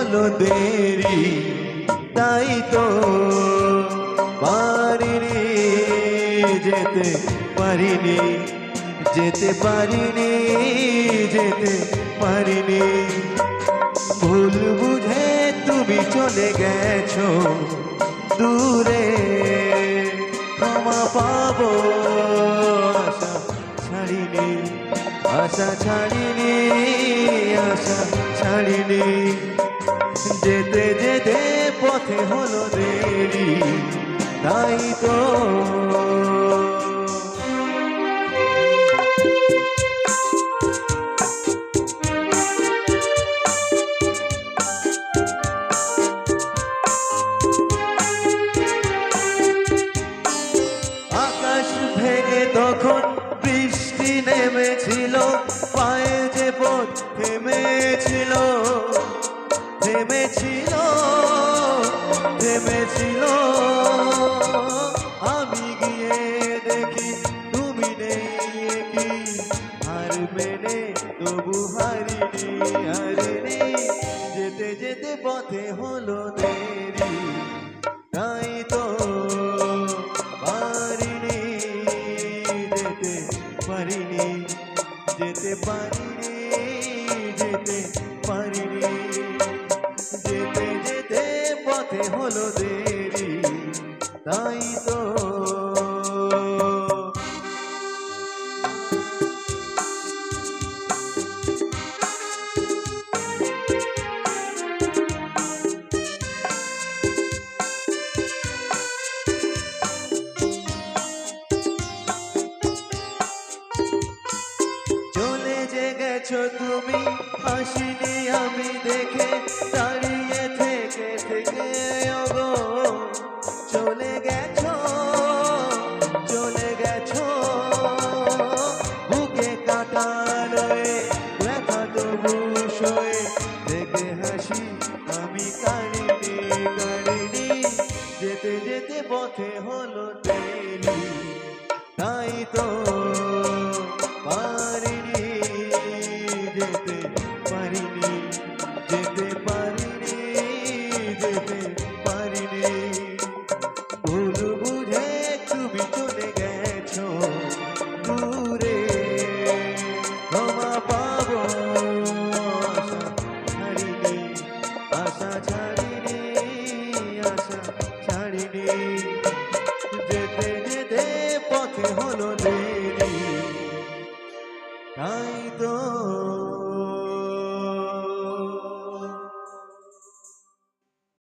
হলো দেরি, তাই তো পারিনি যেতে পারিনি, যেতে পারিনি, যেতে পারিনি। ভুল বুঝে তুমি চলে গেছো দূরে, ক্ষমা পাবো আশা ছাড়িনি, আশা ছাড়িনি, আশা ছাড়িনি। যেতে যেতে পথে হলো দেরি, তাই তো আকাশ ভেঙে তখন বৃষ্টি নেমেছিল, পায়ে যে পথ থেমেছিল, থেমেছিল, থেমেছিল। আমি গিয়ে দেখি তুমি নেই কি, আর মেনে তবু হারিনি, হারিনি। যেতে যেতে পথে হলো দেরি, তাই তো পারিনি, যেতে পারিনি, যেতে পারিনি, যেতে পারিনি। যেতে যেতে পথে হলো দেরি, তাই তো চলে যে গেছো তুমি, হাসিনি আমি দেখে, দাঁড়িয়ে থেকে থেকে ওগো। চলে গেছো, চলে গেছো, বুকে কাটা রয়ে ব্যথা তবু সয়ে, দেখে হাসি আমি কারিনি, কারিনি। যেতে যেতে পথে হলো দেরি, তাই তো পারিনি, যেতে পারিনি, যেতে পারিনি, যেতে পারিনি। ভুল বুঝে তুমি চলে গেছো দূরে, ক্ষমা পাবো আশা ছাড়িনি, আশা ছাড়িনি, আশা ছাড়িনি। যেতে যেতে পথে হলো দেরি, তাই তো